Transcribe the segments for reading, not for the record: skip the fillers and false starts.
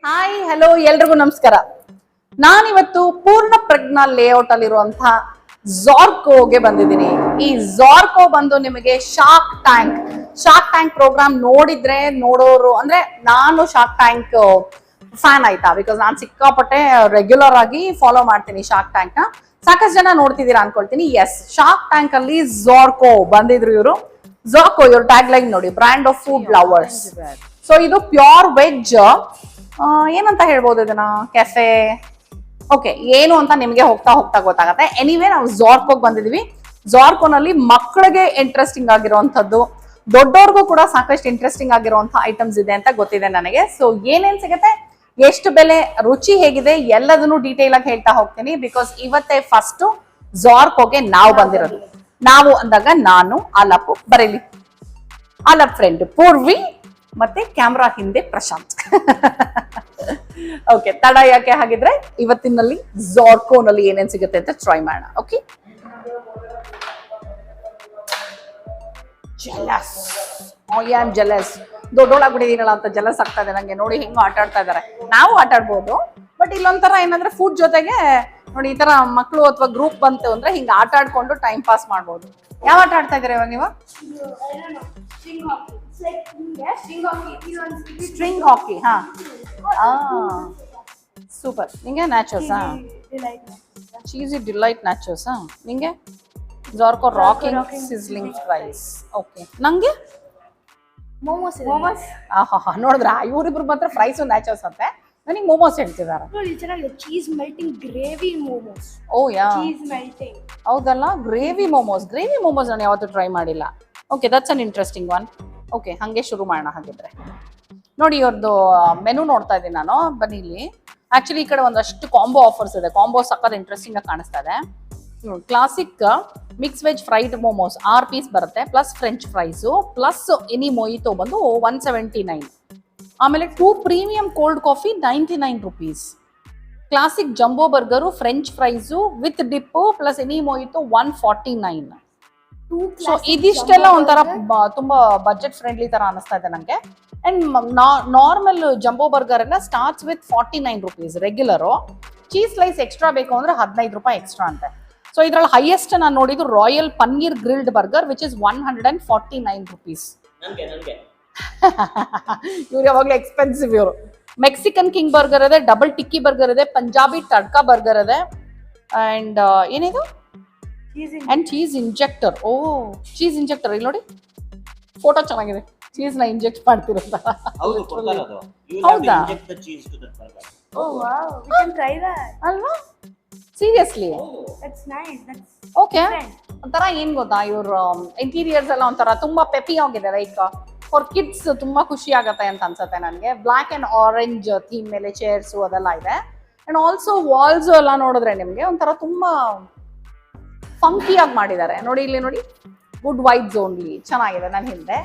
Hi hello ಎಲ್ರಿಗೂ ನಮಸ್ಕಾರ. ನಾನಿವತ್ತು ಪೂರ್ಣ ಪ್ರಜ್ಞಾ ಲೇಔಟ್ ಅಲ್ಲಿರುವಂತಹ ಝಾರ್ಕೋಗೆ ಬಂದಿದ್ದೀನಿ. ಈ ಝಾರ್ಕೋ ಬಂದು ನಿಮಗೆ ಶಾರ್ಕ್ ಟ್ಯಾಂಕ್ ಪ್ರೋಗ್ರಾಮ್ ನೋಡೋರು ಅಂದ್ರೆ ನಾನು ಶಾರ್ಕ್ ಟ್ಯಾಂಕ್ ಫ್ಯಾನ್ ಆಯ್ತಾ, ಬಿಕಾಸ್ ನಾನು ಸಿಕ್ಕಾಪಟ್ಟೆ ರೆಗ್ಯುಲರ್ ಆಗಿ ಫಾಲೋ ಮಾಡ್ತೀನಿ ಶಾರ್ಕ್ ಟ್ಯಾಂಕ್ ನ. ಸಾಕಷ್ಟು ಜನ ನೋಡ್ತಿದ್ದೀರಾ ಅನ್ಕೊಳ್ತೀನಿ. ಎಸ್, ಶಾರ್ಕ್ ಟ್ಯಾಂಕ್ ಅಲ್ಲಿ ಝಾರ್ಕೋ ಬಂದಿದ್ರು ಇವರು. ಝಾರ್ಕೋ ಇವ್ರ ಟ್ಯಾಗ್ ಲೈನ್ ನೋಡಿ, brand of food lovers. So ಇದು ಪ್ಯೂರ್ ವೆಜ್, ಏನಂತ ಹೇಳ್ಬೋದು ಇದನ್ನ, ಕೆಫೆ. ಓಕೆ, ಏನು ಅಂತ ನಿಮ್ಗೆ ಹೋಗ್ತಾ ಗೊತ್ತಾಗತ್ತೆ. ಎನಿವೇ ನಾವು ಝಾರ್ಕೋಗ್ ಬಂದಿದೀವಿ. ಝಾರ್ಕೋನಲ್ಲಿ ಮಕ್ಕಳಿಗೆ ಇಂಟ್ರೆಸ್ಟಿಂಗ್ ಆಗಿರುವಂತದ್ದು, ದೊಡ್ಡವ್ರಿಗೂ ಕೂಡ ಸಾಕಷ್ಟು ಇಂಟ್ರೆಸ್ಟಿಂಗ್ ಆಗಿರುವಂತಹ ಐಟಮ್ಸ್ ಇದೆ ಅಂತ ಗೊತ್ತಿದೆ ನನಗೆ. ಸೊ ಏನೇನ್ ಸಿಗುತ್ತೆ, ಎಷ್ಟು ಬೆಲೆ, ರುಚಿ ಹೇಗಿದೆ, ಎಲ್ಲದನ್ನು ಡೀಟೇಲ್ ಆಗಿ ಹೇಳ್ತಾ ಹೋಗ್ತೀನಿ. ಬಿಕಾಸ್ ಇವತ್ತೇ ಫಸ್ಟ್ ಝಾರ್ಕೋಗೆ ನಾವು ಬಂದಿರೋದು. ನಾವು ಅಂದಾಗ ನಾನು, ಆಲಪ್ ಬರೀಲಿ, ಆಲಪ್ ಫ್ರೆಂಡ್ ಪೂರ್ವಿ ಮತ್ತೆ ಕ್ಯಾಮ್ರಾ ಹಿಂದೆ ಪ್ರಶಾಂತ್. ಓಕೆ, ತಡ ಯಾಕೆ ಹಾಗಿದ್ರೆ ಇವತ್ತಿನಲ್ಲಿ ಝಾರ್ಕೋನಲ್ಲಿ ಏನೇನ್ ಸಿಗುತ್ತೆ ಅಂತ ಟ್ರೈ ಮಾಡೋಣ. Okay, jealous, I am jealous. ದೊಡ್ಡೋಳಾಗ್ಬಿಟ್ಟಿದೀನಲ್ಲ ಅಂತ ಜೆಲಸ್ ಆಗ್ತಾ ಇದೆ ನಂಗೆ. ನೋಡಿ ಹೆಂಗ ಆಟ ಆಡ್ತಾ ಇದಾರೆ. ನಾವು ಆಟ ಆಡ್ಬೋದು, ಬಟ್ ಇಲ್ಲೊಂಥರ ಏನಂದ್ರೆ ಫುಡ್ ಜೊತೆಗೆ ನೋಡಿ ಈ ತರ ಮಕ್ಕಳು ಅಥವಾ ಗ್ರೂಪ್ ಬಂತು ಅಂದ್ರೆ ಹಿಂಗ ಆಟ ಆಡ್ಕೊಂಡು ಟೈಮ್ ಪಾಸ್ ಮಾಡ್ಬೋದು. ಯಾವ ಆಟ ಆಡ್ತಾ ಇದಾರೆ ಇವಾಗ ನೀವು? ಸ್ಟ್ರಿಂಗ್ ಹಾಕಿ. ಹಾ, ಸೂಪರ್. ನಿಂಗೆ ನ್ಯಾಚೋಸ್, ಚೀಸಿ ಡಿಲೈಟ್ ನ್ಯಾಚೋಸ್. ನಿಂಗೆ ಝಾರ್ಕೋ ರಾಕಿಂಗ್ ಸಿಸ್ಲಿಂಗ್ ಫ್ರೈಸ್. ಓಕೆ, ನಂಗೆ ಮೋಮೋಸ್. ನೋಡಿದ್ರ ಇವ್ರಿಬ್ರು ಮಾತ್ರ ಫ್ರೈಸ್ ನ್ಯಾಚೋಸ್ ಅಂತೆ, ನನಗೆ ಮೋಮೋಸ್ ಹೇಳ್ತಿದ್ದಾರೆ. Cheese melting gravy momos. Oh yeah, cheese melting. ಹೌದಲ್ಲ, ಗ್ರೇವಿ ಮೋಮೋಸ್ ನಾನು ಯಾವತ್ತೂ ಟ್ರೈ ಮಾಡಿಲ್ಲ. Okay, that's an interesting one. Okay, ಹಂಗೆ ಶುರು ಮಾಡೋಣ ಹಾಗಿದ್ರೆ. ನೋಡಿ ಇವ್ರದ್ದು ಮೆನು ನೋಡ್ತಾ ಇದ್ದೀನಿ ನಾನು. ಬನ್ನಿ ಇಲ್ಲಿ. ಆಕ್ಚುಲಿ ಈ ಕಡೆ ಒಂದಷ್ಟು ಕಾಂಬೋ ಆಫರ್ಸ್ ಇದೆ. ಕಾಂಬೋ ಸಕ್ಕತ್ ಇಂಟ್ರೆಸ್ಟಿಂಗ್ ಆಗಿ ಕಾಣಿಸ್ತಾ ಇದೆ. Classic mix veg fried momos 6 piece ಬರುತ್ತೆ, plus French fries, plus any mojito ಬಂದು 179. ಆಮೇಲೆ 2 premium cold coffee 99 rupees. Classic jumbo burger, French fries with dip plus any mojito 149. So ಇದಿಷ್ಟೆಲ್ಲ ಒಂಥರ ತುಂಬಾ ಬಜೆಟ್ ಫ್ರೆಂಡ್ಲಿ ತರ ಅನಿಸ್ತಾ ಇದೆ ನಂಗೆ. ಅಂಡ್ ನಾರ್ಮಲ್ ಜಂಬೋ ಬರ್ಗರ್ ಎಲ್ಲ starts with 49 rupees regular. Cheese slice extra ಬೇಕು ಅಂದ್ರೆ 15 ರೂಪಾಯಿ ಎಕ್ಸ್ಟ್ರಾ ಅಂತೆ. ಸೊ ಇದ್ರಲ್ಲಿ ಹೈಯೆಸ್ಟ್ ನಾನು ನೋಡಿದ್ದು royal paneer grilled burger which is 149 rupees. ಇವ್ರು ಯಾವಾಗ್ಲೂ ಎಕ್ಸ್ಪೆನ್ಸಿವ್ ಇವರು. ಮೆಕ್ಸಿಕನ್ ಕಿಂಗ್ ಬರ್ಗರ್ ಇದೆ, ಡಬಲ್ ಟಿಕ್ಕಿ ಬರ್ಗರ್ ಇದೆ, ಪಂಜಾಬಿ ತಡ್ಕಾ ಬರ್ಗರ್ ಇದೆ, ಅಂಡ್ ಏನಿದು ಅಂಡ್ ಚೀಸ್ ಇಂಜೆಕ್ಟರ್. ಓ, ಚೀಸ್ ಇಂಜೆಕ್ಟರ್ ಇಲ್ಲಿ ನೋಡಿ, ಫೋಟೋ ಚೆನ್ನಾಗಿದೆ. ಚೀಸ್ ನ ಇಂಜೆಕ್ಟ್ ಮಾಡ್ತಿರೋದ? ಹೌದಾ? ಅಲ್ವಾ, ಸೀರಿಯಸ್ಲಿ. ಓಕೆ, ಒಂಥರ ಏನ್ ಗೊತ್ತಾ, ಇವ್ರ ಇಂಟೀರಿಯರ್ಸ್ ಎಲ್ಲ ಒಂಥರ ತುಂಬಾ ಪೆಪಿ ಆಗಿದೆ. ಲೈಕ್ ಫಾರ್ ಕಿಡ್ಸ್ ತುಂಬಾ ಖುಷಿ ಆಗತ್ತೆ ಅಂತ ಅನ್ಸುತ್ತೆ ನನಗೆ. ಬ್ಲಾಕ್ ಅಂಡ್ ಆರೆಂಜ್ ಥೀಮ್ ಮೇಲೆ ಚೇರ್ಸ್ ಅದೆಲ್ಲ ಇದೆ. ಅಂಡ್ ಆಲ್ಸೋ ವಾಲ್ಸ್ ಎಲ್ಲ ನೋಡಿದ್ರೆ ನಿಮ್ಗೆ ಒಂಥರ ತುಂಬಾ ಫಂಕಿ ಆಗಿ ಮಾಡಿದ್ದಾರೆ. ನೋಡಿ ಇಲ್ಲಿ ನೋಡಿ, ಗುಡ್ ವೈಬ್ಸ್ ಓನ್ಲಿ, ಚೆನ್ನಾಗಿದೆ ನನ್ನ ಹಿಂದೆ.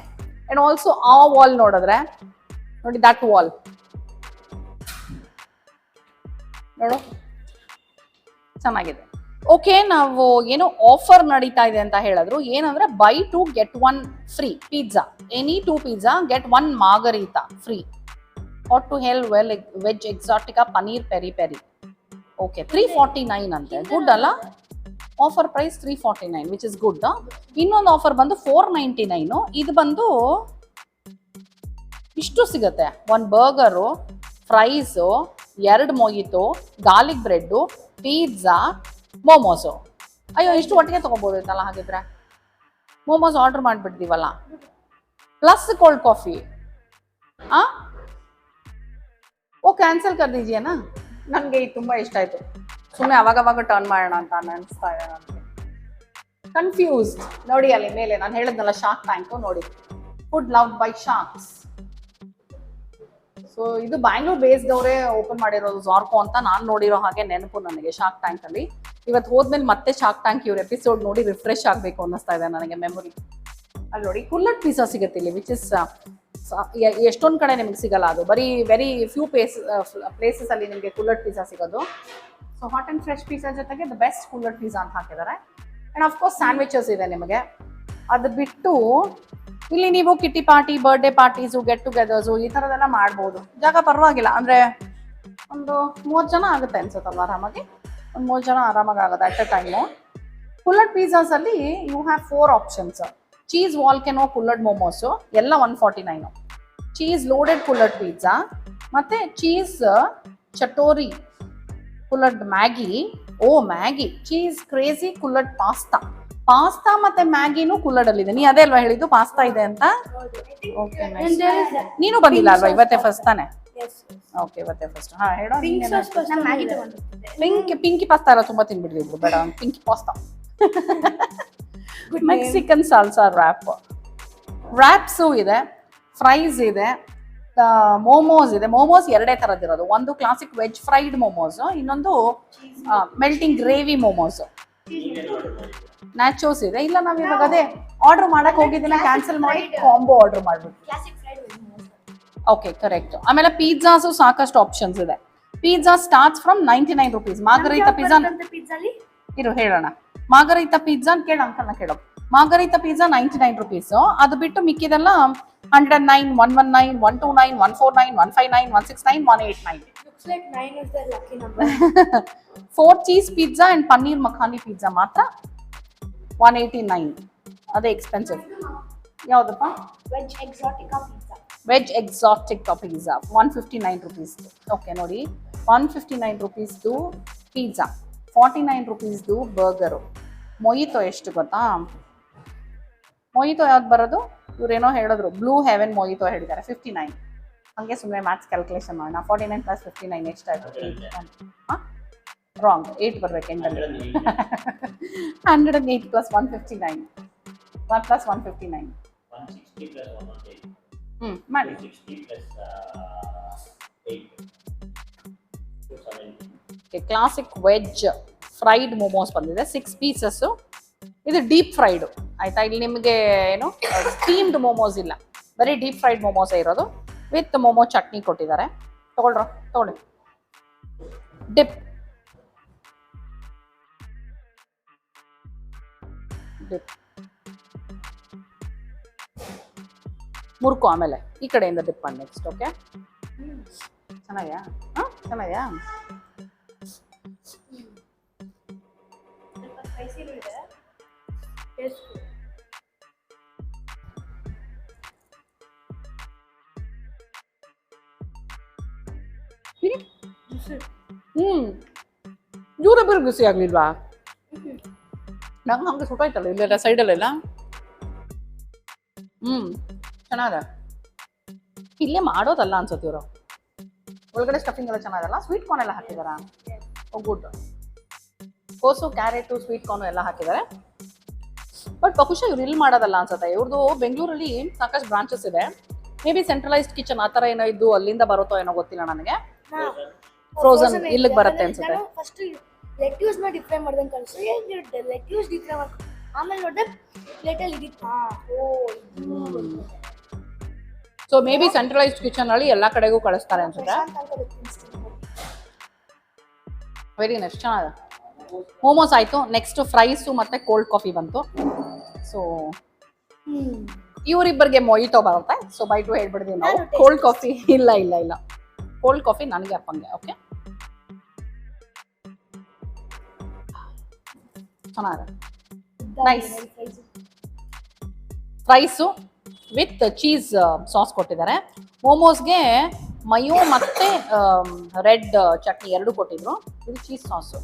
ಅಂಡ್ ಆಲ್ಸೋ ಆ ವಾಲ್ ನೋಡಿದ್ರೆ ನೋಡಿ, ದಟ್ ವಾಲ್ ನೋಡು, ಚೆನ್ನಾಗಿದೆ. ಓಕೆ, ನಾವು ಏನೋ ಆಫರ್ ನಡೀತಾ ಇದೆ ಅಂತ ಹೇಳಿದ್ರು. ಏನಂದ್ರೆ buy 2 get 1 free pizza, any 2 pizza get 1 margherita free. What the hell veg exotica paneer peri peri. Okay, 349 ಅಂತೆ. ಗುಡ್ ಅಲ್ಲ, offer price 349 which is good. ಇನ್ನೊಂದು ಆಫರ್ ಬಂದು 499. ಇದು ಬಂದು ಇಷ್ಟು ಸಿಗುತ್ತೆ, 1 burger, fries, 2 mojito, garlic bread, pizza, momos. ಅಯ್ಯೋ, ಇಷ್ಟು ಒಟ್ಟಿಗೆ ತಗೋಬೋದಿತ್ತಲ್ಲ ಹಾಗಿದ್ರೆ. ಮೋಮೋಸ್ ಆರ್ಡರ್ ಮಾಡಿಬಿಡ್ತೀವಲ್ಲ, plus cold coffee. Oh, cancel ಕರ್ ದೀಜಿಯೇನಾ? ನನಗೆ ಇದು ತುಂಬ ಇಷ್ಟ ಆಯಿತು. ಸುಮ್ಮನೆ ಅವಾಗವಾಗ ಟರ್ನ್ ಮಾಡೋಣ ಅಂತ ಅನಿಸ್ತಾ ಇದೆ ನನಗೆ. ಕನ್ಫ್ಯೂಸ್ಡ್. ನೋಡಿ ಅಲ್ಲಿ ಮೇಲೆ ನಾನು ಹೇಳಿದ್ನಲ್ಲ ಶಾರ್ಕ್ ಟ್ಯಾಂಕು, ನೋಡಿ, food love by sharks. So ಇದು ಬ್ಯಾಂಗ್ಳೂರ್ ಬೇಸ್ಡ್ ಅವರೇ ಓಪನ್ ಮಾಡಿರೋದು ಝಾರ್ಕೋ ಅಂತ ನಾನು ನೋಡಿರೋ ಹಾಗೆ ನೆನಪು ನನಗೆ. ಶಾರ್ಕ್ ಟ್ಯಾಂಕ್ ಅಲ್ಲಿ ಇವತ್ತು ಹೋದ್ಮೇಲೆ ಮತ್ತೆ ಶಾರ್ಕ್ ಟ್ಯಾಂಕ್ ಇವ್ರ ಎಪಿಸೋಡ್ ನೋಡಿ ರಿಫ್ರೆಶ್ ಆಗಬೇಕು ಅನ್ನಿಸ್ತಾ ಇದೆ ನನಗೆ ಮೆಮೊರಿ. ಅಲ್ಲಿ ನೋಡಿ ಕುಲ್ಲಟ್ ಪಿಜ್ಜಾ ಸಿಗುತ್ತೆ ಇಲ್ಲಿ, ವಿಚ್ ಇಸ್ ಎಷ್ಟೊಂದು ಕಡೆ ನಿಮ್ಗೆ ಸಿಗಲ್ಲ. ಅದು ಬರೀ ವೆರಿ ಫ್ಯೂ ಪ್ಲೇಸಸ್ ಅಲ್ಲಿ ನಿಮಗೆ ಕುಲ್ಲಟ್ ಪಿಜ್ಜಾ ಸಿಗೋದು. So hot and fresh pizza ಜೊತೆಗೆ ದ ಬೆಸ್ಟ್ ಕುಲ್ಲಟ್ ಪಿಜ್ಜಾ ಅಂತ ಹಾಕಿದ್ದಾರೆ. ಅಂಡ್ ಆಫ್ಕೋರ್ಸ್ ಸ್ಯಾಂಡ್ವಿಚಸ್ ಇದೆ ನಿಮಗೆ. ಅದು ಬಿಟ್ಟು ಇಲ್ಲಿ ನೀವು kitty party, birthday parties, get togethers ಈ ಥರದೆಲ್ಲ ಮಾಡ್ಬೋದು. ಜಾಗ ಪರವಾಗಿಲ್ಲ. ಅಂದರೆ ಒಂದು 30 ಜನ ಆಗುತ್ತೆ ಅನ್ಸುತ್ತಲ್ವ ಆರಾಮಾಗಿ. ಒಂದು 30 ಜನ ಆರಾಮಾಗಿ ಆಗುತ್ತೆ ಅಟ್ ಎ ಟೈಮು. ಪುಲ್ಲಡ್ ಪಿಜ್ಜಾಸಲ್ಲಿ you have 4 options. Cheese volcano ಪುಲ್ಲಡ್ ಮೊಮೋಸು ಎಲ್ಲ 149. ಚೀಸ್ ಲೋಡೆಡ್ ಪುಲ್ಲಡ್ ಪಿಜ್ಜಾ ಮತ್ತು ಚೀಸ್ ಚಟೋರಿ ಪುಲ್ಲಡ್ Maggi. Maggi cheese crazy kulhad pasta ಮತ್ತೆ ಮ್ಯಾಗಿನೂ ಕುಲ್ಲಡಲ್ಲಿದೆ. ನೀ ಅದೇ ಅಲ್ವಾ ಹೇಳಿದ್ದು ಪಾಸ್ತಾ ಇದೆ ಅಂತ? ಓಕೆ, ನೀನು ಬಂದಿಲ್ಲ ಅಲ್ವಾ ಇವತ್ತೇ ಫಸ್ಟ್ ತಾನೆ? ಓಕೆ, ಇವತ್ತೇ ಫಸ್ಟ್. ಹಾ ಹೇಳೋ. ಪಿಂಕಿ ಪಾಸ್ತಾ ಎಲ್ಲ ತುಂಬಾ ತಿನ್ಬಿಟ್ಟಿದ್ರು, ಬೇಡ ಪಿಂಕಿ ಪಾಸ್ತಾ. ಮೆಕ್ಸಿಕನ್ ಸಾಲ್ಸಾ ರ್ಯಾಪ್ಸು ಇದೆ, ಫ್ರೈಸ್ ಇದೆ, ಮೋಮೋಸ್ ಇದೆ. ಮೋಮೋಸ್ ಎರಡೇ ಥರದ್ದಿರೋದು, ಒಂದು ಕ್ಲಾಸಿಕ್ ವೆಜ್ ಫ್ರೈಡ್ ಮೋಮೋಸ್, ಇನ್ನೊಂದು ಮೆಲ್ಟಿಂಗ್ ಗ್ರೇವಿ ಮೋಮೋಸ್. ನ್ಯಾಚೋಸ್ ಇದೆ. ಇಲ್ಲ ನಾವು ಇವಾಗ ಅದೇ ಆರ್ಡರ್ ಮಾಡಕ್ ಹೋಗಿದ್ದೀನ, ಕ್ಯಾನ್ಸಲ್ ಮಾಡಿ ಕಾಂಬೋ ಆರ್ಡರ್ ಮಾಡ್ಬಿಟ್ಟು. Okay, correct. ಆಮೇಲೆ ಪಿಜ್ಜಾಸು ಸಾಕಷ್ಟು ಆಪ್ಷನ್ಸ್ ಇದೆ. Pizza starts from 99 rupees. Margherita pizza ಇರು ಹೇಳೋಣ. ಮಾರ್ಗರಿತಾ ಪಿಜ್ಜಾ ಕೇಳ ಅಂಕಲ್ನ ಕೇಳೋ. Margherita pizza 99 rupees. ಅದು ಬಿಟ್ಟು ಮಿಕ್ಕಿದೆಲ್ಲ 109, 119, 129, 149, 159, 169, 189. Looks like 9 is the lucky number. 4 cheese pizza and paneer makhani pizza ಮಾತ್ರ 189. ಅದೇ ಎಕ್ಸ್ಪೆನ್ಸಿವ್. ಯಾವುದಪ್ಪ? Veg exotica pizza. Veg exotic pizza 159 rupees. Okay ನೋಡಿ, 159 rupees ಪಿಜ್ಜಾ, 49 rupees ಬರ್ಗರು. ಮೊಯಿತೋ ಎಷ್ಟು ಗೊತ್ತಾ? ಮೊಯಿತೋ ಯಾವ್ದು ಬರೋದು? ಇವ್ರೇನೋ ಹೇಳಿದ್ರು, ಬ್ಲೂ ಹೆವೆನ್ ಮೊಯಿತೋ ಹೇಳಿದ್ದಾರೆ, 59. ಹಂಗೆ ಸುಮ್ಮನೆ ಮ್ಯಾಥ್ಸ್ ಕ್ಯಾಲ್ಕುಲೇಷನ್ ಮಾಡೋಣ. 49 + 59 ಎಷ್ಟಾಯ್ತು? 8. ಹಾಂ, ರಾಂಗ್, 8 ಬರ್ಬೇಕು ಎಂಡಲ್ಲಿ. 108 + 159, 1 + 159. 160 + 118. ಮಾಡಿ. 260 + 8. 270. ಕ್ಲಾಸಿಕ್ ವೆಜ್ ಫ್ರೈಡ್ ಮೋಮೋಸ್ ಬಂದಿದೆ, 6 ಪೀಸಸ್ಸು. ಇದು ಡೀಪ್ ಫ್ರೈಡು ಆಯ್ತಾ. ಇಲ್ಲಿ ನಿಮಗೆ ಏನು ಸ್ಟೀಮ್ಡ್ ಮೋಮೋಸ್ ಇಲ್ಲ, ಬರೀ ಡೀಪ್ ಫ್ರೈಡ್ ಮೋಮೋಸೇ ಇರೋದು. ವಿತ್ ಮೋಮೋ ಚಟ್ನಿ ಕೊಟ್ಟಿದ್ದಾರೆ. ತಗೊಳ್ಳಿ ಡಿಪ್. ಮುರ್ಕು. ಆಮೇಲೆ ಈ ಕಡೆಯಿಂದ ಡಿಪ್ ಮಾಡಿ ನೆಕ್ಸ್ಟ್. ಓಕೆ, ಚೆನ್ನಾಗ್ಯಾ? ಚೆನ್ನಾಗ್ಯಾ? Spicy ಇದೆ. Taste. ಇವರೇ ಬೇರೆ ಬಿಸಿ ಆಗ್ಲಿಲ್ವಾ? ನಂಗೆ ಹಂಗೆ ಸುಟ್ಟಾಯ್ತಲ್ಲ ಇಲ್ಲೆಲ್ಲ ಸೈಡಲ್ಲೆಲ್ಲ. ಚೆನ್ನಾಗಿದೆ. ಇಲ್ಲೇ ಮಾಡೋದಲ್ಲ ಅನ್ಸುತ್ತೆ ಇವರು. ಒಳಗಡೆ ಸ್ಟಫಿಂಗ್ ಎಲ್ಲ ಚೆನ್ನಾಗಲ್ಲ. ಸ್ವೀಟ್ ಕಾರ್ನ್ ಎಲ್ಲ ಹಾಕಿದಾರಾ? ಗುಡ್. ಕೋಸು, ಕ್ಯಾರೆಟು, ಸ್ವೀಟ್ ಕಾರ್ನು ಎಲ್ಲ ಹಾಕಿದ್ದಾರೆ. ಬಟ್ ಬಹುಶಃ ಇವ್ರು ಇಲ್ಲಿ ಮಾಡೋದಲ್ಲ ಅನ್ಸುತ್ತೆ. ಇವ್ರದ್ದು ಬೆಂಗಳೂರಲ್ಲಿ ಸಾಕಷ್ಟು ಬ್ರಾಂಚಸ್ ಇದೆ. ಮೇ ಬಿ ಸೆಂಟ್ರಲೈಸ್ಡ್ ಕಿಚನ್ ಆ ಥರ ಏನೋ ಇದ್ದು ಅಲ್ಲಿಂದ ಬರುತ್ತೋ ಏನೋ ಗೊತ್ತಿಲ್ಲ ನನಗೆ. ಫ್ರೋಸನ್ ಇಲ್ಲಿಗೆ ಬರುತ್ತೆ ಅನ್ಸುತ್ತೆ. ಫಸ್ಟ್ ಲೆಟ್ಯೂಸ್ ನ ಡಿಫ್ರೈ ಮಾಡ್ದಂಗೆ ಕಳಿಸು. ಏನು ಲೆಟ್ಯೂಸ್ ಡಿಫ್ರೈ ಮಾಡಿ ಆಮೇಲೆ ನೋಡಿದ್ರೆ ಪ್ಲೇಟಲ್ಲಿ ಇದಿತ್ತು. So maybe centralised kitchen ಅಲ್ಲಿ ಎಲ್ಲ ಕಡೆಗೂ ಕಳಿಸ್ತಾರೆ ಅನ್ಸುತ್ತೆ. ವೆರಿ ನೈಸ್, ಚೆನ್ನಾಗಿದೆ. ಮೋಮೋಸ್ ಆಯಿತು. ನೆಕ್ಸ್ಟ್ ಫ್ರೈಸು ಮತ್ತು ಕೋಲ್ಡ್ ಕಾಫಿ ಬಂತು. ಸೊ ಇವರಿಬ್ಬರಿಗೆ ಮೊಯಿತೋ ಬರುತ್ತೆ. ಸೊ ಬೈಟು ಹೇಳ್ಬಿಡ್ತೀವಿ ನಾವು. ಕೋಲ್ಡ್ ಕಾಫಿ ಇಲ್ಲ ಕೋಲ್ಡ್ ಕಾಫಿ ನನಗೆ ಅಪ್ಪಂಗೆ. ಓಕೆ, ಚೆನ್ನಾಗಿದೆ. Nice. Fries with cheese sauce ಕೊಟ್ಟಿದ್ದಾರೆ. ಮೋಮೋಸ್ಗೆ ಮಯೋ ಮತ್ತು ರೆಡ್ ಚಟ್ನಿ ಎರಡು ಕೊಟ್ಟಿದ್ರು. ಇದು ಚೀಸ್ ಸಾಸು.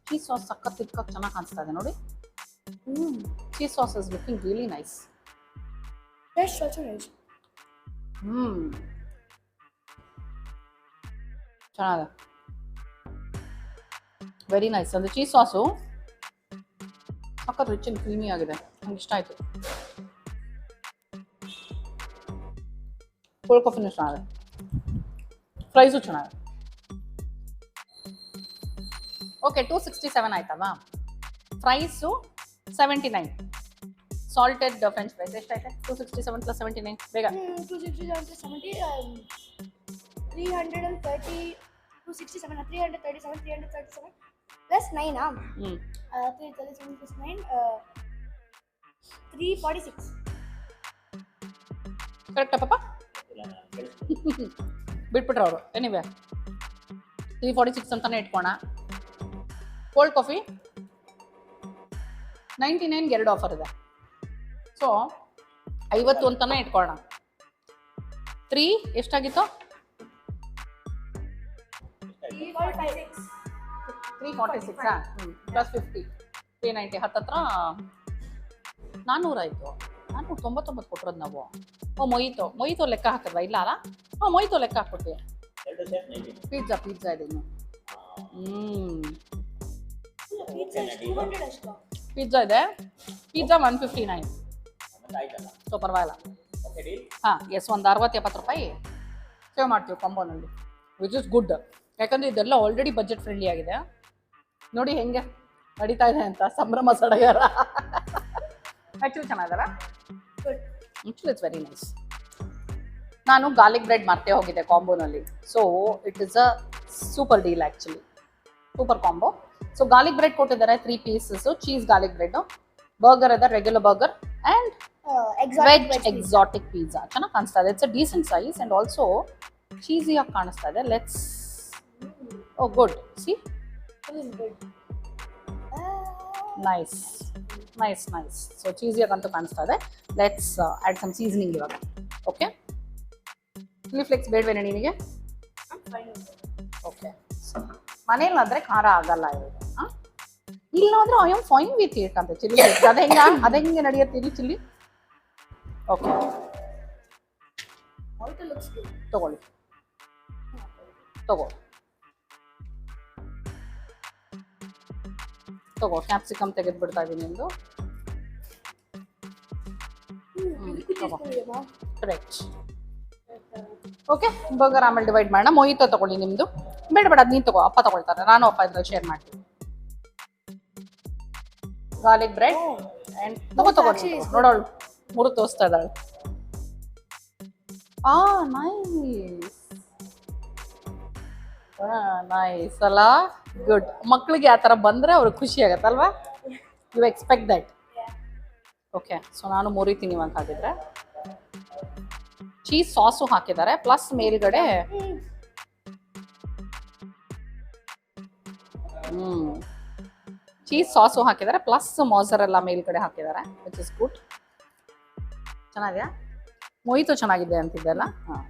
ಚೀಸ್ ಸಾಸ್ ಸಖತ್ ಚೆನ್ನಾಗಿ ಕಾಣಿಸ್ತಾ ಇದೆ ನೋಡಿ. Cheese sauce is looking really nice. ಚೆನ್ನಾಗಿದೆ, ವೆರಿ ನೈಸ್. ಅಂದರೆ ಚೀಸ್ ಸಾಸು ಸಖತ್ ರಿಚ್ ಅಂಡ್ ಕ್ರೀಮಿ ಆಗಿದೆ. ನಂಗೆ ಇಷ್ಟ ಆಯಿತು. ಕೋಲ್ಡ್ ಕಾಫಿನೂ ಚೆನ್ನಾಗಿದೆ. ಪ್ರೈಸು ಚೆನ್ನಾಗಿದೆ. ಓಕೆ, 267 ಆಯ್ತಲ್ವಾ? ಫ್ರೈಸು 79. ಸಾಲ್ಟೆಡ್ ಫ್ರೆಂಚ್ ಫ್ರೈಸ್ ಎಷ್ಟಾಯ್ತು? 267 + 79 ಬೇಗ. 267 + 70 330. 267 337 337 + 9 337 + 9 346. ಕರೆಕ್ಟಾ ಪಾಪ? ಬಿಟ್ಬಿಟ್ರು ಅವರು. ಎನಿವೆ 346 ಅಂತಾನೆ ಇಟ್ಕೋಣ. ಕೋಲ್ಡ್ ಕಾಫಿ 99 ಎರಡು ಆಫರ್ ಇದೆ. ಸೊ 50 ಅಂತಾನೆ ಇಟ್ಕೊಳ್ಳೋಣ. 3 ಎಷ್ಟಾಗಿತ್ತು? 346 ಪ್ಲಸ್ 50 390 ಹತ್ತತ್ರ 400 ಆಯಿತು. 499 ಕೊಟ್ಟಿರೋದು ನಾವು. ಮೊಯಿತೋ ಲೆಕ್ಕ ಹಾಕಿದ್ವಾ? ಇಲ್ಲ ಅಲ್ಲ, ಮೊಯಿತೋ ಲೆಕ್ಕ ಹಾಕ್ಬಿಟ್ವಿ. ಎರಡು ಸೆಟ್ 90. ಪಿಜ್ಜಾ ಇದೆ ಇನ್ನು. ಪಿಜ್ಜಾ ಇದೆ. ಪಿಜ್ಜಾ 159. ಮತ್ತೆ ಆಯ್ತಲ್ಲ. ಸೊ ಪರವಾಗಿಲ್ಲ. Okay deal. ಹಾಂ ಎಸ್, ಒಂದು 60-70 ರೂಪಾಯಿ ಸೇವ್ ಮಾಡ್ತೀವಿ ಕಾಂಬೋನಲ್ಲಿ, ವಿಚ್ ಇಸ್ ಗುಡ್. ಯಾಕಂದರೆ ಇದೆಲ್ಲ ಆಲ್ರೆಡಿ ಬಜೆಟ್ ಫ್ರೆಂಡ್ಲಿ ಆಗಿದೆ. ನೋಡಿ ಹೆಂಗೆ ನಡೀತಾ ಇದೆ ಅಂತ ಸಂಭ್ರಮ ಸಡಗರ. ಆ್ಯಕ್ಚುಲಿ ಚೆನ್ನಾಗಿದಾರ. Actually it's very nice. ನಾನು ಗಾರ್ಲಿಕ್ ಬ್ರೆಡ್ ಮರ್ತೇ ಹೋಗಿದ್ದೆ ಕಾಂಬೋನಲ್ಲಿ. So it is a super deal actually, super combo. So garlic bread ಕೊಟ್ಟಿದ್ದಾರೆ 3 pieces, cheese garlic bread, burger ಇದೆ, regular burger and veg exotic pizza. ಚೆನ್ನಾಗಿ ಕಾಣಿಸ್ತಾ ಇದೆ. It's a decent size and also ಚೀಸಿಯಾಗಿ ಕಾಣಿಸ್ತಾ ಇದೆ. Let's oh good see nice nice nice. So ಚೀಸಿಯಾಗಂತೂ ಕಾಣಿಸ್ತಾ ಇದೆ. ಲೆಟ್ಸ್ ಆ್ಯಡ್ ಸಮ್ ಸೀಸನಿಂಗ್ ಇವಾಗ. ಓಕೆ, ಚಿಲ್ಲಿ ಫ್ಲೇಕ್ಸ್ ಬೇಡವೇನೆ ನಿನಗೆ? ಓಕೆ, ಮನೇಲಾದರೆ ಖಾರ ಆಗಲ್ಲ ಇವಾಗ. ಇಲ್ಲಾಂದ್ರೆ I am fine with it ಅಂತ ಚಿಲ್ಲಿ ಫ್ಲೇಕ್ಸ್. ಅದೇ ಹೆಂಗೆ ನಡೆಯುತ್ತೀರಿ ಚಿಲ್ಲಿ? ಓಕೆ ತಗೊಳ್ಳಿ, ತಗೋ ಕ್ಯಾಪ್ಸಿಕಮ್ ತೆಗೆದ್ಬಿಡ್ತಾ ಇದ್ದೀನಿ ನಿಮ್ಮದು. ಕರೆಕ್ಟ್. ಓಕೆ, ಬರ್ಗರ್ ಆಮೇಲೆ ಡಿವೈಡ್ ಮಾಡೋಣ. ಮೊಯಿತೋ ತಗೊಳ್ಳಿ ನಿಮ್ಮದು. ಬೇಡ ಅದು ನೀನು ತಗೋ, ಅಪ್ಪ ತಗೊಳ್ತಾರೆ. ನಾನು ಅಪ್ಪ ಇದ್ರಲ್ಲಿ ಶೇರ್ ಮಾಡ್ತೀನಿ. ಗಾರ್ಲಿಕ್ ಬ್ರೆಡ್ ಆ್ಯಂಡ್ ತಗೋ ನೋಡೋಳು ಮೂರು ತೋರಿಸ್ತಾ ಇದ್ದಾಳೆ. ನೈಸ್ ನೈಸ್ ಅಲ್ಲ, ಗುಡ್. ಮಕ್ಕಳಿಗೆ ಆ ಥರ ಬಂದರೆ ಅವ್ರಿಗೆ ಖುಷಿ ಆಗತ್ತಲ್ವಾ? You expect that. Okay, so ನಾನು ಮುರಿತೀನಿ ಇವಾಗ. ಹಾಕಿದ್ರೆ ಚೀಸ್ ಸಾಸು ಹಾಕಿದ್ದಾರೆ, ಪ್ಲಸ್ ಮೇಲ್ಗಡೆ ಚೀಸ್ ಸಾಸು ಹಾಕಿದ್ದಾರೆ, ಪ್ಲಸ್ ಮೊಸರೆಲ್ಲ ಮೇಲ್ಗಡೆ ಹಾಕಿದ್ದಾರೆ, ವಿಚ್ ಇಸ್ ಗುಡ್. ಚೆನ್ನಾಗಿದೆಯಾ? ಮೊಯಿತೋ ಚೆನ್ನಾಗಿದೆ ಅಂತಿದ್ದೆಲ್ಲ. ಹಾಂ,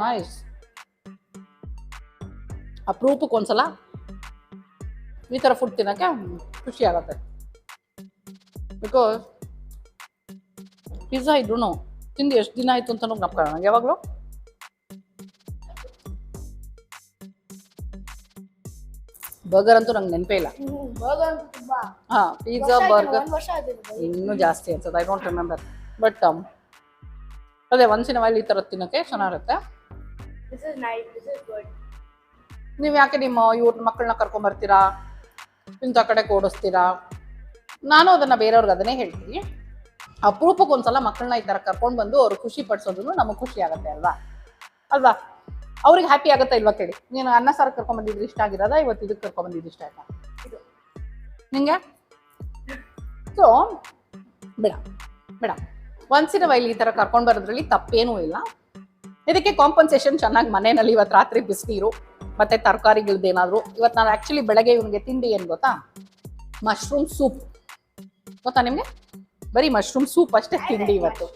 ನೈಸ್. ಅಪರೂಪಕ್ಕೆ ಒಂದ್ಸಲ ಈ ಥರ ಫುಡ್ ತಿನ್ನೋಕ್ಕೆ ಖುಷಿ ಆಗುತ್ತೆ. ಬಿಕಾಸ್ ಪಿಜ್ಜಾ ಇದ್ರೂ ತಿಂದು ಎಷ್ಟು ದಿನ ಆಯಿತು ಅಂತ ಜ್ಞಾಪಕ ನಂಗೆ ಯಾವಾಗಲೂ. ಬರ್ಗರ್ ಅಂತೂ ನಂಗೆ ನೆನಪೇ ಇಲ್ಲ. ಹಾಂ, ಪಿಜ್ಜಾ ಬರ್ಗರ್ ಇನ್ನೂ ಜಾಸ್ತಿ ಅನ್ಸುತ್ತೆ. I don't remember. ಬಟ್ ಅದೇ ಒನ್ಸಿನ ವೈಲ್ ಈ ಥರ ತಿನ್ನೋಕ್ಕೆ ಚೆನ್ನಾಗಿರುತ್ತೆ. ನೀವು ಯಾಕೆ ನಿಮ್ಮ ಇವ್ರ ಮಕ್ಕಳನ್ನ ಕರ್ಕೊಂಬರ್ತೀರಾ, ಇಂಥ ಕಡೆ ಓಡಿಸ್ತೀರಾ? ನಾನು ಅದನ್ನು ಬೇರೆಯವ್ರಿಗೆ ಅದನ್ನೇ ಹೇಳ್ತೀನಿ. ಅಪರೂಪಕ್ಕೆ ಒಂದ್ಸಲ ಮಕ್ಕಳನ್ನ ಈ ಥರ ಕರ್ಕೊಂಡು ಬಂದು ಅವ್ರು ಖುಷಿ ಪಡಿಸೋದನ್ನು ನಮಗೆ ಖುಷಿ ಆಗುತ್ತೆ ಅಲ್ವಾ? ಅವ್ರಿಗೆ ಹ್ಯಾಪಿ ಆಗುತ್ತಾ ಇಲ್ವಾ ಕೇಳಿ. ನೀನು ಅನ್ನ ಸಾರು ಕರ್ಕೊಂಬಂದಿದ್ದು ಇಷ್ಟ ಆಗಿರೋದ, ಇವತ್ತು ಇದಕ್ಕೆ ಕರ್ಕೊಂಬಂದಿದ್ದು ಇಷ್ಟ ಆಯ್ತಾ ನಿಂಗೆ? ಸೊ ಬೇಡ ಒನ್ಸಿನ ವೈಲ್ ಈ ಥರ ಕರ್ಕೊಂಡು ಬರೋದ್ರಲ್ಲಿ ತಪ್ಪೇನೂ ಇಲ್ಲ. ಇದಕ್ಕೆ ಕಾಂಪನ್ಸೇಷನ್ ಚೆನ್ನಾಗಿ ಮನೆಯಲ್ಲಿ ಇವತ್ತು ರಾತ್ರಿ ಬಿಸಿನೀರು ಮತ್ತು ತರಕಾರಿಗಳದ್ದೇನಾದರೂ. ಇವತ್ತು ನಾನು ಆ್ಯಕ್ಚುಲಿ ಬೆಳಗ್ಗೆ ಇವನಿಗೆ ತಿಂಡಿ ಏನು ಗೊತ್ತಾ? Mushroom soup. ಗೊತ್ತಾ ನಿಮಗೆ? ಬರೀ ಮಶ್ರೂಮ್ ಸೂಪ್ ಅಷ್ಟೇ ತಿಂಡಿ ಇವತ್ತು.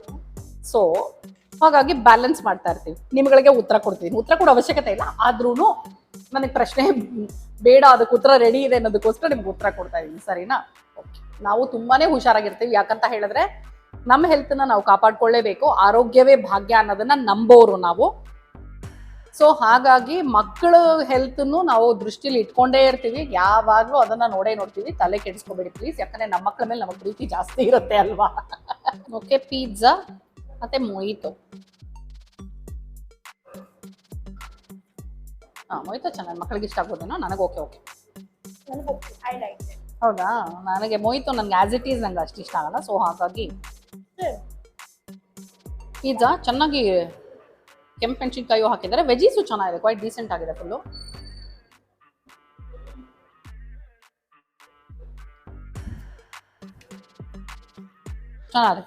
ಸೊ ಹಾಗಾಗಿ ಬ್ಯಾಲೆನ್ಸ್ ಮಾಡ್ತಾ ಇರ್ತೀವಿ. ನಿಮ್ಗಳಿಗೆ ಉತ್ತರ ಕೊಡ್ತೀನಿ. ಉತ್ತರ ಕೊಡೋ ಅವಶ್ಯಕತೆ ಇಲ್ಲ, ಆದ್ರೂ ನನಗೆ ಪ್ರಶ್ನೆ ಬೇಡ, ಅದಕ್ಕೆ ಉತ್ತರ ರೆಡಿ ಇದೆ ಅನ್ನೋದಕ್ಕೋಸ್ಕರ ನಿಮ್ಗೆ ಉತ್ತರ ಕೊಡ್ತಾ ಇದ್ದೀನಿ. ಸರಿನಾ? ಓಕೆ, ನಾವು ತುಂಬಾ ಹುಷಾರಾಗಿರ್ತೀವಿ. ಯಾಕಂತ ಹೇಳಿದ್ರೆ ನಮ್ಮ ಹೆಲ್ತನ್ನ ನಾವು ಕಾಪಾಡ್ಕೊಳ್ಳೇಬೇಕು. ಆರೋಗ್ಯವೇ ಭಾಗ್ಯ ಅನ್ನೋದನ್ನ ನಂಬೋರು ನಾವು. ಸೊ ಹಾಗಾಗಿ ಮಕ್ಕಳ ಹೆಲ್ತನ್ನು ನಾವು ದೃಷ್ಟಿಲಿ ಇಟ್ಕೊಂಡೇ ಇರ್ತೀವಿ. ಯಾವಾಗಲೂ ಅದನ್ನ ನೋಡ್ತೀವಿ. ತಲೆ ಕೆಡಿಸ್ಕೋಬೇಡಿ ಪ್ಲೀಸ್, ಯಾಕಂದ್ರೆ ನಮ್ಮ ಮಕ್ಕಳ ಮೇಲೆ ನಮಗೆ ಪ್ರೀತಿ ಜಾಸ್ತಿ ಇರುತ್ತೆ ಅಲ್ವಾ? ಓಕೆ, ಪಿಜ್ಜಾ ಮತ್ತೆ ಮೊಯಿತೋ. ಮೊಯಿತೋ ಚೆನ್ನಾಗಿ ಮಕ್ಕಳಿಗೆ ಇಷ್ಟ ಆಗ್ಬೋದೇನೋ. ನನಗೆ ಓಕೆ. ಹೌದಾ? ನನಗೆ ಮೊಯಿತೋ ನನಗೆ ಆಸ್ ಇಟ್ ಈಸ್ ನಂಗೆ ಅಷ್ಟು ಇಷ್ಟ ಆಗಲ್ಲ. ಸೊ ಹಾಗಾಗಿ ಪಿಜ್ಜಾ ಚೆನ್ನಾಗಿ ಕೆಂಪು ಮೆಣಸಿನ್ಕಾಯಿ ಹಾಕಿದ್ದಾರೆ. ವೆಜೀಸು ಚೆನ್ನಾಗಿದೆ, ಕ್ವೈಟ್ ಡೀಸೆಂಟ್ ಆಗಿದೆ ಫುಲ್ಲು. ಚೆನ್ನಾಗಿದೆ.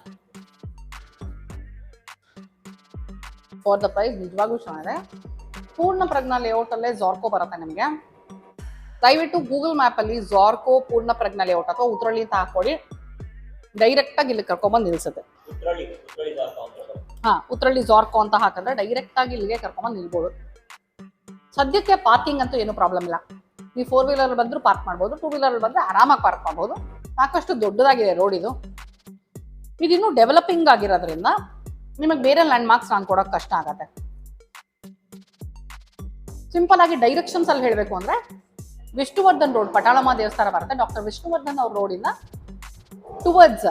ಫಾರ್ ದ ಪ್ರೈಸ್ ನಿಜವಾಗ್ಲೂ ಚೆನ್ನಾಗಿದೆ. ಪೂರ್ಣ ಪ್ರಜ್ಞಾ ಲೇಔಟಲ್ಲೇ ಜಾರ್ಕೋ ಬರುತ್ತೆ ನಿಮಗೆ. ದಯವಿಟ್ಟು ಗೂಗಲ್ ಮ್ಯಾಪಲ್ಲಿ ಜಾರ್ಕೋ ಪೂರ್ಣ ಪ್ರಜ್ಞಾ ಲೇಔಟ್ ಅಥವಾ ಉತ್ರಳ್ಳಿ ಅಂತ ಹಾಕೊಳ್ಳಿ, ಡೈರೆಕ್ಟಾಗಿ ಇಲ್ಲಿ ಕರ್ಕೊಂಬಂದು ನಿಲ್ಸುತ್ತೆ. ಉತ್ರಳ್ಳಿ ಜಾರ್ಕೋ ಅಂತ ಹಾಕಿದ್ರೆ ಡೈರೆಕ್ಟಾಗಿ ಇಲ್ಲಿಗೆ ಕರ್ಕೊಂಬಂದು ನಿಲ್ಬೋದು. ಸದ್ಯಕ್ಕೆ ಪಾರ್ಕಿಂಗ್ ಅಂತೂ ಏನು ಪ್ರಾಬ್ಲಮ್ ಇಲ್ಲ. ನೀವು 4 ವೀಲರ್ ಬಂದರೂ ಪಾರ್ಕ್ ಮಾಡ್ಬೋದು, 2 ವೀಲರ್ ಬಂದರೆ ಆರಾಮಾಗಿ ಪಾರ್ಕ್ ಮಾಡ್ಬೋದು. ಸಾಕಷ್ಟು ದೊಡ್ಡದಾಗಿದೆ ರೋಡ್ ಇದು. ಇದಿನ್ನೂ ಡೆವಲಪಿಂಗ್ ಆಗಿರೋದ್ರಿಂದ ನಿಮಗೆ ಬೇರೆ ಲ್ಯಾಂಡ್ ಮಾರ್ಕ್ಸ್ ನಾನು ಕೊಡೋಕೆ ಕಷ್ಟ ಆಗತ್ತೆ. ಸಿಂಪಲ್ ಆಗಿ ಡೈರೆಕ್ಷನ್ಸ್ ಅಲ್ಲಿ ಹೇಳಬೇಕು ಅಂದರೆ ವಿಷ್ಣುವರ್ಧನ್ ರೋಡ್, ಪಟಾಳಮ್ಮ ದೇವಸ್ಥಾನ ಬರುತ್ತೆ. ಡಾಕ್ಟರ್ ವಿಷ್ಣುವರ್ಧನ್ ಅವ್ರ ರೋಡಿಂದ ಟುವರ್ಡ್ಸ್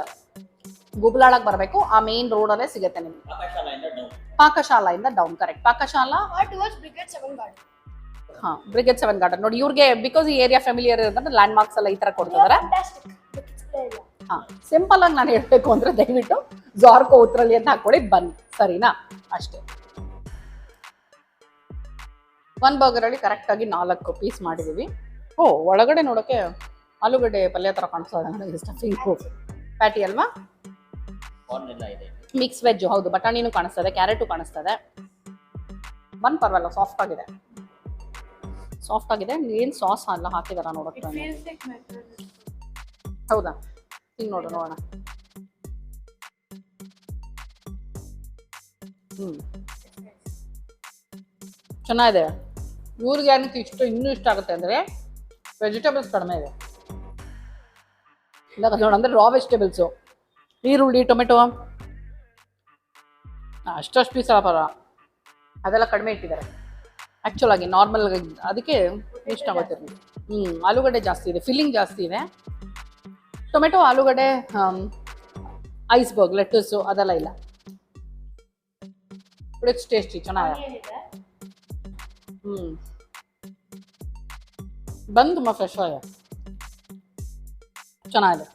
ಗುಬ್ಲಾಳಕ್ಕೆ ಬರಬೇಕು. ಆ ಮೇನ್ ರೋಡಲ್ಲೇ ಸಿಗುತ್ತೆ ನಿಮಗೆ. ಪಾಕಶಾಲೆಯಿಂದ down, correct. Pakashala Brigade 7 Garden. Brigade 7 Garden ನೋಡಿ. ಇವ್ರಿಗೆ ಬಿಕಾಸ್ ಈ ಏರಿಯಾ ಫೆಮಿಲಿಯರ್ ಇರೋದ್ರಿಂದ ಲ್ಯಾಂಡ್ ಮಾರ್ಕ್ಸ್ ಎಲ್ಲ ಈ ತರ ಕೊಡ್ತಿದ್ದಾರೆ. ಸಿಂಪಲ್ ಆಗಿ ನಾನು ಹೇಳ್ಬೇಕು ಅಂದ್ರೆ ದಯವಿಟ್ಟು ಜಾರ್ಕೋ ಉತ್ರಳ್ಳಿ ಅಂತ ಹಾಕೊಳ್ಳಿ, ಬನ್ನಿ, ಸರಿನಾ? ಅಷ್ಟೇ. 1 ಬರ್ಗರ್ ಅಲ್ಲಿ ಕರೆಕ್ಟ್ ಆಗಿ 4 ಪೀಸ್ ಮಾಡಿದೀವಿ. ಒಳಗಡೆ ನೋಡೋಕೆ ಆಲೂಗಡ್ಡೆ ಪಲ್ಯ ತರ ಕಾಣಿಸೋದು, ಸ್ಟಫಿಂಗ್ ಪ್ಯಾಟಿ ಅಲ್ವಾ? ಮಿಕ್ಸ್ ವೆಜ್, ಹೌದು. ಬಟಾಣಿನೂ ಕಾಣಿಸ್ತದೆ, ಕ್ಯಾರೆಟು ಕಾಣಿಸ್ತದೆ. ಬನ್ ಪರವಾಗಿಲ್ಲ, ಸಾಫ್ಟ್ ಆಗಿದೆ. ಏನ್ ಸಾಸ್ ಎಲ್ಲ ಹಾಕಿದಾರ ನೋಡೋಕೆ. ಹೌದಾ? ಹಿಂಗ್ ನೋಡೋಣ. ಚೆನ್ನಾಗಿದೆ. ಇವ್ರಿಗೆ ಏನಕ್ಕೆ ಇನ್ನೂ ಇಷ್ಟ ಆಗುತ್ತೆ ಅಂದ್ರೆ ವೆಜಿಟೇಬಲ್ಸ್ ಕಡಿಮೆ ಇದೆ. ಇಲ್ಲ ಅಂದ್ರೆ ರಾ ವೆಜಿಟೇಬಲ್ಸು, ಈರುಳ್ಳಿ, ಟೊಮೆಟೊ ಅಷ್ಟು ಪೀಸ್ ಪರ ಅದೆಲ್ಲ ಕಡಿಮೆ ಇಟ್ಟಿದ್ದಾರೆ ಆ್ಯಕ್ಚುಲ್ ಆಗಿ. ನಾರ್ಮಲ್ ಅದಕ್ಕೆ ಇಷ್ಟ ಆಗುತ್ತೆ. ಆಲೂಗಡ್ಡೆ ಜಾಸ್ತಿ ಇದೆ, ಫಿಲ್ಲಿಂಗ್ ಜಾಸ್ತಿ ಇದೆ. ಟೊಮೆಟೊ, ಆಲೂಗಡ್ಡೆ, ಐಸ್ಬರ್ಗ್, ಲೆಟ್ಟಸು ಅದೆಲ್ಲ ಇಲ್ಲ. ಇಟ್ಸ್ ಟೇಸ್ಟಿ, ಚೆನ್ನಾಗಿದೆ. ಬಂದು ತುಂಬ ಫ್ರೆಶ್ ಆಗಿದೆ, ಚೆನ್ನಾಗಿದೆ.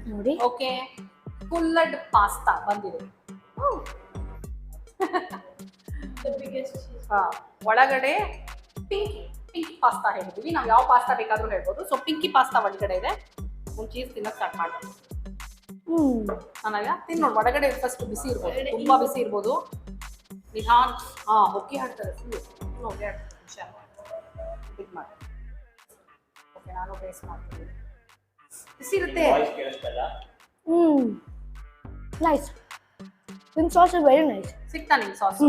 ನೋಡಿ. ಓಕೆ, ಕುಲ್ಲಡ್ ಪಾಸ್ತಾ ಬಂದಿದೆ. ಒಳಗಡೆ ಪಿಂಕಿ ಪಾಸ್ತಾ ಹೇಳಿದ್ವಿ ನಾವು. ಯಾವ ಪಾಸ್ತಾ ಬೇಕಾದ್ರೂ ಹೇಳ್ಬೋದು. ಸೊ ಪಿಂಕಿ ಪಾಸ್ತಾ ಒಳಗಡೆ ಇದೆ. ಒಂದು ಚೀಸ್ ತಿನ್ನೋಕೆ ಸ್ಟಾರ್ಟ್ ಮಾಡ್ಬೋದು. ಚೆನ್ನಾಗ ತಿನ್ನೋಡು. ಒಳಗಡೆ ಫಸ್ಟ್ ಬಿಸಿ ಇರ್ಬೋದು, ತುಂಬಾ ಬಿಸಿ ಇರ್ಬೋದು. ನಿಧಾನ ಹೊಕ್ಕಿ ಹಾಕ್ತಾರೆ ಫುಲ್ಲು. ಹೊಗೆ ಹಾಕ್ತಾರೆ, ಬಿಗ್ ಮಾಡಿ. ಓಕೆ, ನಾನು ಟೇಸ್ಟ್ ಮಾಡ್ತೀನಿ. ಬಿಸಿ ಇರುತ್ತೆ. Nice. Pink sauce is very nice. ಸಿಗ್ತಾ ನಿಮ್ಗೆ ಸಾಸ್?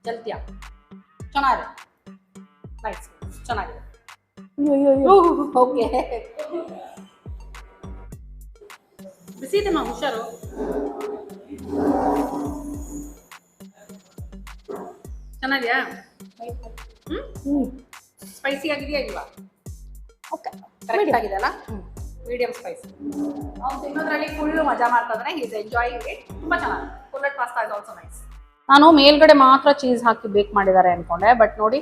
ಜಲ್ತಿಯಾ? ಚೆನ್ನಾಗಿದೆ, ನೈಸ್, ಚೆನ್ನಾಗಿದೆ. ಓಕೆ, ಬಿಸಿ ಇದೆ ಮಾ, ಹುಷಾರು. ಚೆನ್ನಾಗಿದೆಯಾ? ಸ್ಪೈಸಿ ಆಗಿದೆಯಾ ಇಲ್ವಾ? ಓಕೆ, ಕರೆಕ್ಟ್ ಆಗಿದೆ ಅಲ್ಲ? Medium spicy. ಅವ್ನು ತಿನ್ನೋದ್ರಲ್ಲಿ ಫುಲ್ಲು ಮಜಾ ಮಾಡ್ತಾನೆ. Is enjoying it. ತುಂಬ ಚೆನ್ನಾಗಿದೆ. ಕುಲ್ಲಡ್ ಪಾಸ್ತಾ ಇಸ್ ಆಲ್ಸೋ ನೈಸ್. ನಾನು ಮೇಲ್ಗಡೆ ಮಾತ್ರ ಚೀಸ್ ಹಾಕಿ ಬೇಕ್ ಮಾಡಿದ್ದಾರೆ ಅನ್ಕೊಂಡೆ, ಬಟ್ ನೋಡಿ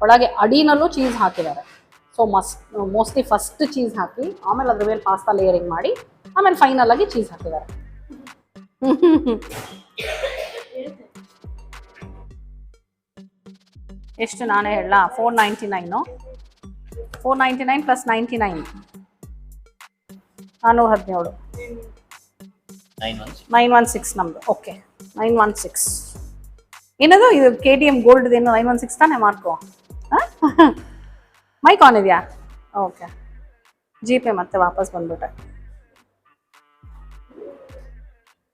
ಒಳಗೆ ಅಡಿನಲ್ಲೂ ಚೀಸ್ ಹಾಕಿದ್ದಾರೆ. ಸೊ ಮೋಸ್ಟ್ಲಿ ಫಸ್ಟ್ ಚೀಸ್ ಹಾಕಿ ಆಮೇಲೆ ಅದ್ರ ಮೇಲೆ ಪಾಸ್ತಾ ಲೇಯರಿಂಗ್ ಮಾಡಿ ಆಮೇಲೆ ಫೈನಲ್ ಆಗಿ ಚೀಸ್ ಹಾಕಿದ್ದಾರೆ. ಎಷ್ಟು ನಾನೇ ಹೇಳ? 499 499 ಪ್ಲಸ್ 99 417 916 ನಮ್ದು. ಓಕೆ, 916. ಏನದು ಇದು? KTM ಗೋಲ್ಡ್ ಏನು 916 ತಾನೇ ಮಾರ್ಕು? ಮೈಕ್ ಆನ್ ಇದೆಯಾ? ಓಕೆ, ಜಿಪೇ ಮತ್ತೆ ವಾಪಸ್ ಬಂದ್ಬಿಟ್ಟೆ.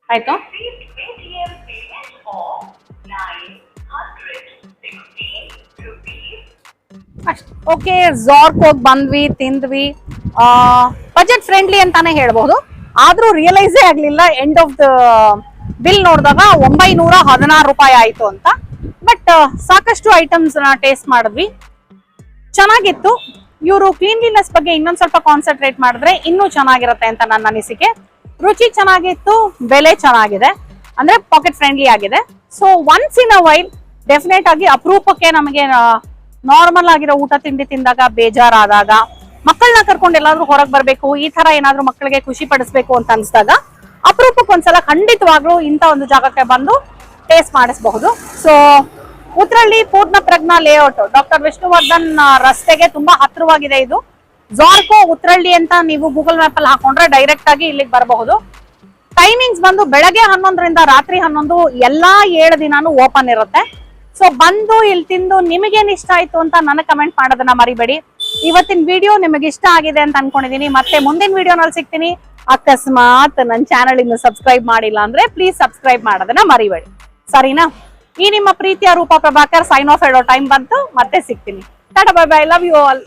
ಆಯ್ತು. ಅಷ್ಟೇ. ಓಕೆ, ಝಾರ್ಕ್ ಹೋಗಿ ಬಂದ್ವಿ, ತಿಂದ್ವಿ. ಬಜೆಟ್ ಫ್ರೆಂಡ್ಲಿ ಅಂತಾನೆ ಹೇಳ್ಬಹುದು. ಆದ್ರೂ ರಿಯಲೈಸೇ ಆಗ್ಲಿಲ್ಲ ಎಂಡ್ ಆಫ್ ದ ಬಿಲ್ ನೋಡಿದಾಗ 916 ರೂಪಾಯಿ ಆಯ್ತು ಅಂತ. ಬಟ್ ಸಾಕಷ್ಟು ಐಟಮ್ಸ್ ಟೇಸ್ಟ್ ಮಾಡಿದ್ವಿ, ಚೆನ್ನಾಗಿತ್ತು. ಇವರು ಕ್ಲೀನ್ಲಿನೆಸ್ ಬಗ್ಗೆ ಇನ್ನೊಂದ್ ಸ್ವಲ್ಪ ಕಾನ್ಸಂಟ್ರೇಟ್ ಮಾಡಿದ್ರೆ ಇನ್ನೂ ಚೆನ್ನಾಗಿರುತ್ತೆ ಅಂತ ನನ್ನ ಅನಿಸಿಕೆ. ರುಚಿ ಚೆನ್ನಾಗಿತ್ತು, ಬೆಲೆ ಚೆನ್ನಾಗಿದೆ, ಅಂದ್ರೆ ಪಾಕೆಟ್ ಫ್ರೆಂಡ್ಲಿ ಆಗಿದೆ. So once in a while definite ಆಗಿ ಅಪರೂಪಕ್ಕೆ ನಮಗೆ ನಾರ್ಮಲ್ ಆಗಿರೋ ಊಟ ತಿಂಡಿ ತಿಂದಾಗ, ಬೇಜಾರಾದಾಗ, ಮಕ್ಕಳನ್ನ ಕರ್ಕೊಂಡು ಎಲ್ಲಾದ್ರೂ ಹೊರಗೆ ಬರ್ಬೇಕು, ಈ ತರ ಏನಾದ್ರೂ ಮಕ್ಕಳಿಗೆ ಖುಷಿ ಪಡಿಸ್ಬೇಕು ಅಂತ ಅನ್ಸಿದಾಗ ಅಪರೂಪಕ್ಕೆ ಒಂದ್ಸಲ ಖಂಡಿತವಾಗ್ಲೂ ಇಂಥ ಒಂದು ಜಾಗಕ್ಕೆ ಬಂದು ಟೇಸ್ಟ್ ಮಾಡಿಸಬಹುದು. ಸೊ ಉತ್ರಳ್ಳಿ ಪೂರ್ಣ ಪ್ರಜ್ಞಾ ಲೇಔಟ್, ಡಾಕ್ಟರ್ ವಿಷ್ಣುವರ್ಧನ್ ರಸ್ತೆಗೆ ತುಂಬಾ ಹತ್ತಿರವಾಗಿದೆ ಇದು. ಝಾರ್ಕೋ ಉತ್ರಳ್ಳಿ ಅಂತ ನೀವು ಗೂಗಲ್ ಮ್ಯಾಪ್ ಅಲ್ಲಿ ಹಾಕೊಂಡ್ರೆ ಡೈರೆಕ್ಟ್ ಆಗಿ ಇಲ್ಲಿಗೆ ಬರಬಹುದು. ಟೈಮಿಂಗ್ಸ್ ಬಂದು ಬೆಳಗ್ಗೆ 11ರಿಂದ ರಾತ್ರಿ 11, ಎಲ್ಲಾ 7 ದಿನಾನು ಓಪನ್ ಇರುತ್ತೆ. ಸೊ ಬಂದು ಇಲ್ಲಿ ತಿಂದು ನಿಮಗೇನ್ ಇಷ್ಟ ಆಯ್ತು ಅಂತ ನನಗೆ ಕಮೆಂಟ್ ಮಾಡೋದನ್ನ ಮರಿಬೇಡಿ. ಇವತ್ತಿನ ವಿಡಿಯೋ ನಿಮಗೆ ಇಷ್ಟ ಆಗಿದೆ ಅಂತ ಅನ್ಕೊಂಡಿದೀನಿ. ಮತ್ತೆ ಮುಂದಿನ ವಿಡಿಯೋನಲ್ಲಿ ಸಿಗ್ತೀನಿ. ಅಕಸ್ಮಾತ್ ನನ್ನ ಚಾನಲ್ ಇನ್ನು ಸಬ್ಸ್ಕ್ರೈಬ್ ಮಾಡಿಲ್ಲ ಅಂದ್ರೆ ಪ್ಲೀಸ್ ಸಬ್ಸ್ಕ್ರೈಬ್ ಮಾಡೋದನ್ನ ಮರಿಬೇಡಿ, ಸರಿನಾ? ಈ ನಿಮ್ಮ ಪ್ರೀತಿಯ ರೂಪಾ ಪ್ರಭಾಕರ್ ಸೈನ್ ಆಫ್ ಹೇಳೋ ಟೈಮ್ ಬಂತು. ಮತ್ತೆ ಸಿಗ್ತೀನಿ. ಟಾಟಾ, bye bye, love you all.